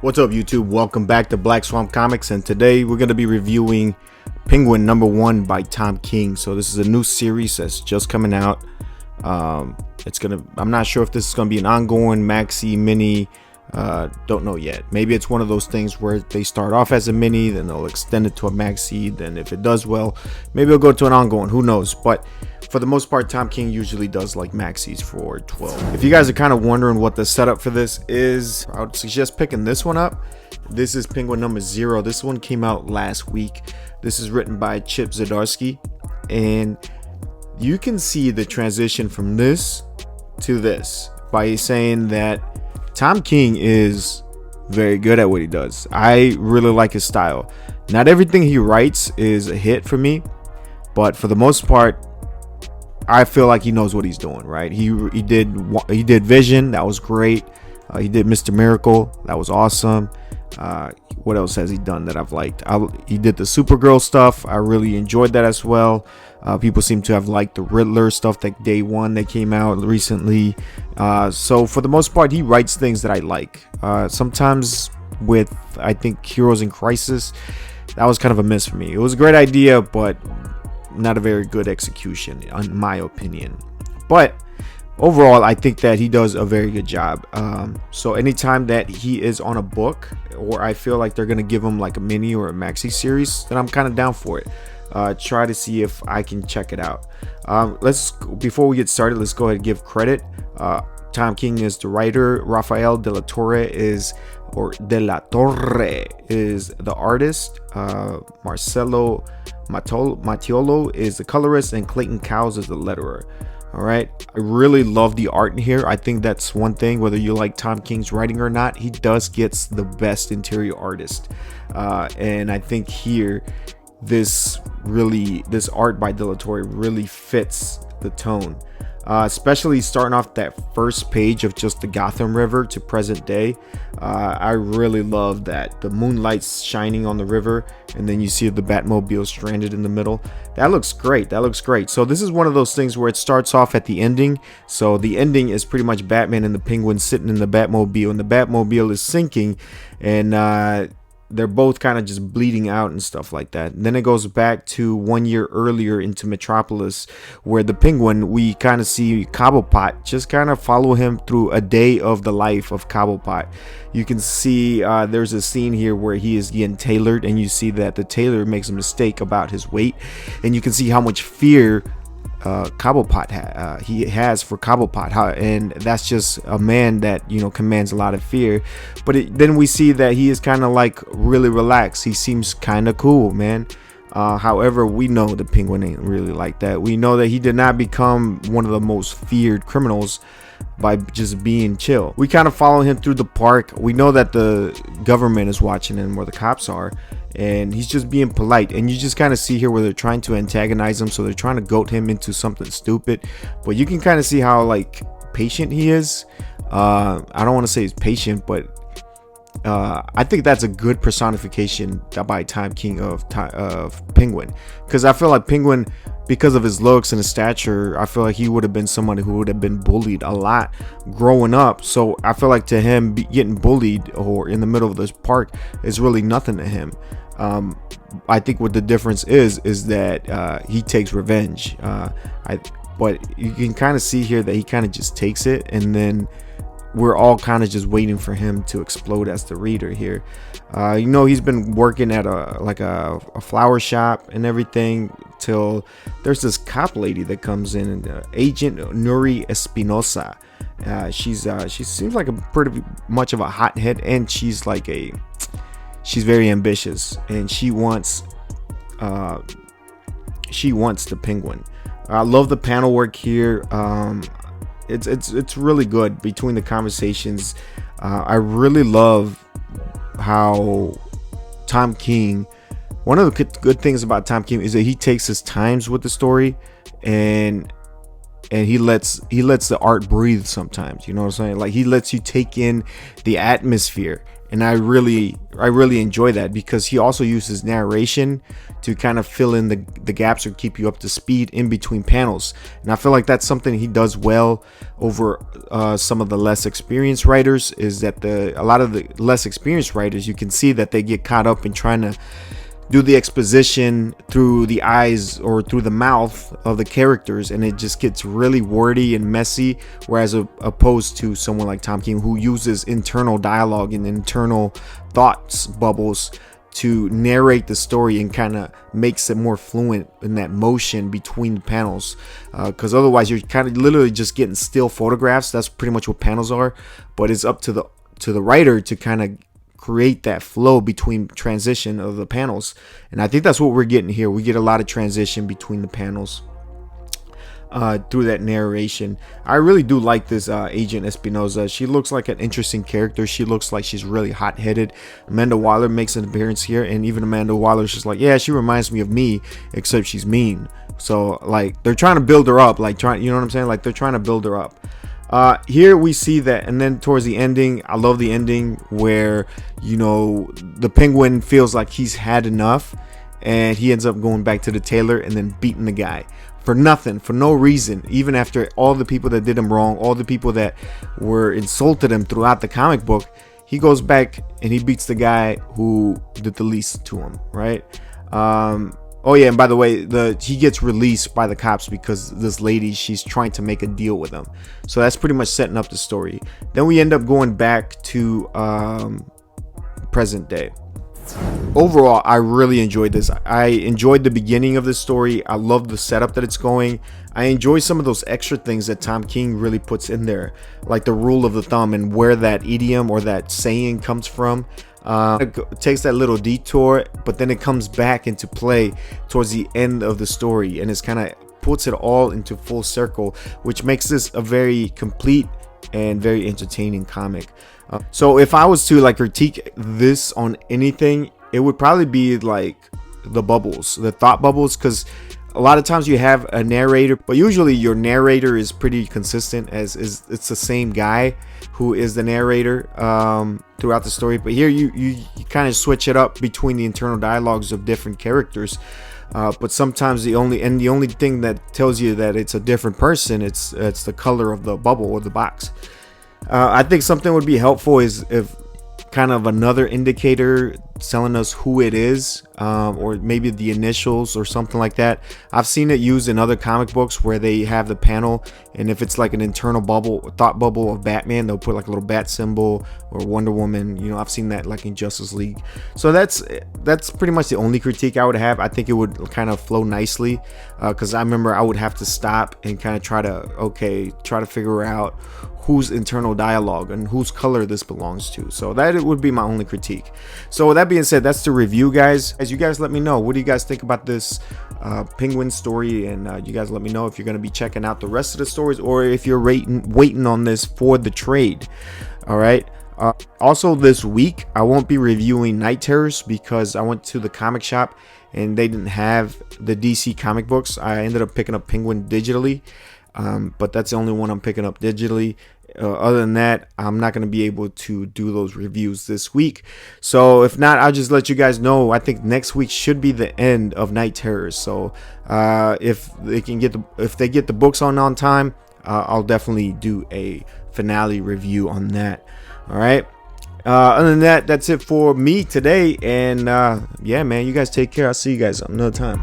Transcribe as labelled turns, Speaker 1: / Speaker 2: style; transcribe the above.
Speaker 1: What's up, YouTube? Welcome back to Black Swamp Comics, and today we're going to be reviewing Penguin #1 by Tom King. So this is a new series that's just coming out. I'm not sure if this is going to be an ongoing maxi mini. Don't know yet. Maybe it's one of those things where they start off as a mini, then they'll extend it to a maxi. Then if it does well, maybe it'll go to an ongoing. Who knows? But for the most part, Tom King usually does like maxis for 12. If you guys are kind of wondering what the setup for this is, I would suggest picking this one up. This is Penguin #0. This one came out last week. This is written by Chip Zdarsky, and you can see the transition from this to this by saying that Tom King is very good at what he does. I really like his style. Not everything he writes is a hit for me, but for the most part, I feel like he knows what he's doing, right? He did Vision, that was great. He did Mr. Miracle, that was awesome. What else has he done that I've liked? He did the Supergirl stuff. I really enjoyed that as well. People seem to have liked the Riddler stuff, that Day One that came out recently. So for the most part, he writes things that I like. Sometimes with, I think, Heroes in Crisis, that was kind of a miss for me. It was a great idea, but not a very good execution, in my opinion. But overall, I think that he does a very good job. So anytime that he is on a book, or I feel like they're gonna give him like a mini or a maxi series, then I'm kind of down for it. Try to see if I can check it out. Before we get started, let's go ahead and give credit. Tom King is the writer. Rafael de la Torre is the artist. Marcelo Mattiolo is the colorist, and Clayton Cowles is the letterer. All right, I really love the art in here. I think that's one thing, whether you like Tom King's writing or not, he does gets the best interior artist. And I think here, this art by de la Torre really fits the tone. Especially starting off that first page of just the Gotham River to present day. I really love that. The moonlight's shining on the river, and then you see the Batmobile stranded in the middle. That looks great. So this is one of those things where it starts off at the ending. So the ending is pretty much Batman and the Penguin sitting in the Batmobile, and the Batmobile is sinking, and they're both kind of just bleeding out and stuff like that. And then it goes back to 1 year earlier into Metropolis, where the Penguin, we kind of see Cobblepot, just kind of follow him through a day of the life of Cobblepot. You can see there's a scene here where he is getting tailored, and you see that the tailor makes a mistake about his weight, and you can see how much fear Cobblepot he has for Cobblepot, and that's just a man that, you know, commands a lot of fear. But then we see that he is kind of like really relaxed. He seems kind of cool, man. However, we know the Penguin ain't really like that. We know that he did not become one of the most feared criminals by just being chill. We kind of follow him through the park. We know that the government is watching him, where the cops are, and he's just being polite. And you just kind of see here where they're trying to antagonize him, so they're trying to goat him into something stupid, but you can kind of see how like patient he is. I don't want to say he's patient, but I think that's a good personification by Tom King of Penguin, because I feel like Penguin, because of his looks and his stature, I feel like he would have been somebody who would have been bullied a lot growing up. So I feel like to him, getting bullied or in the middle of this park is really nothing to him. I think what the difference is that he takes revenge. But you can kind of see here that he kind of just takes it, and then we're all kind of just waiting for him to explode as the reader here. You know, he's been working at a flower shop and everything, till there's this cop lady that comes in, Agent Nuri Espinosa. She seems like a pretty much of a hothead, and she's very ambitious, and she wants the Penguin. I love the panel work here. It's really good between the conversations. I really love how Tom King, one of the good things about Tom King is that he takes his times with the story, and he lets the art breathe sometimes. You know what I'm saying? Like, he lets you take in the atmosphere, and I really enjoy that, because he also uses narration to kind of fill in the gaps or keep you up to speed in between panels. And I feel like that's something he does well over some of the less experienced writers, is that a lot of the less experienced writers, you can see that they get caught up in trying to do the exposition through the eyes or through the mouth of the characters, and it just gets really wordy and messy, whereas opposed to someone like Tom King, who uses internal dialogue and internal thoughts bubbles to narrate the story and kind of makes it more fluent in that motion between the panels, because otherwise you're kind of literally just getting still photographs. That's pretty much what panels are, but it's up to the writer to kind of create that flow between transition of the panels. And I think that's what we're getting here. We get a lot of transition between the panels through that narration. I really do like this Agent Espinosa. She looks like an interesting character. She looks like she's really hot-headed. Amanda Waller makes an appearance here, and even Amanda Waller's just like, yeah, she reminds me of me, except she's mean. So like they're trying to build her up, like you know what I'm saying? Like they're trying to build her up. Here we see that, and then towards the ending, I love the ending where, you know, the Penguin feels like he's had enough, and he ends up going back to the tailor and then beating the guy for nothing, for no reason, even after all the people that did him wrong, all the people that were insulted him throughout the comic book. He goes back and he beats the guy who did the least to him, right? Oh yeah, and by the way, he gets released by the cops because this lady, she's trying to make a deal with him. So that's pretty much setting up the story. Then we end up going back to present day. Overall, I really enjoyed this. I enjoyed the beginning of this story. I love the setup that it's going. I enjoy some of those extra things that Tom King really puts in there, like the rule of the thumb and where that idiom or that saying comes from. It takes that little detour, but then it comes back into play towards the end of the story, and it's kind of puts it all into full circle, which makes this a very complete and very entertaining comic. So if I was to like critique this on anything, it would probably be like the bubbles, the thought bubbles, because a lot of times you have a narrator, but usually your narrator is pretty consistent, as it's the same guy who is the narrator throughout the story. But here you kind of switch it up between the internal dialogues of different characters. But sometimes the only thing that tells you that it's a different person, it's the color of the bubble or the box. I think something would be helpful is if kind of another indicator telling us who it is, or maybe the initials or something like that. I've seen it used in other comic books where they have the panel, and if it's like an internal bubble, thought bubble of Batman, they'll put like a little bat symbol, or Wonder Woman. You know, I've seen that like in Justice League. So that's pretty much the only critique I would have. I think it would kind of flow nicely, because I remember I would have to stop and kind of try to figure out whose internal dialogue and whose color this belongs to. So that it would be my only critique. So with that being said, that's the review, guys. As you guys let me know, what do you guys think about this Penguin story, and you guys let me know if you're going to be checking out the rest of the stories, or if you're waiting on this for the trade. All right. Also this week I won't be reviewing Night Terrors because I went to the comic shop and they didn't have the DC comic books. I ended up picking up Penguin digitally, but that's the only one I'm picking up digitally. Other than that, I'm not going to be able to do those reviews this week. So if not, I'll just let you guys know. I think next week should be the end of Night Terrors. So if they get the books on time, I'll definitely do a finale review on that. All right. Other than that, that's it for me today. And yeah, man, you guys take care. I'll see you guys another time.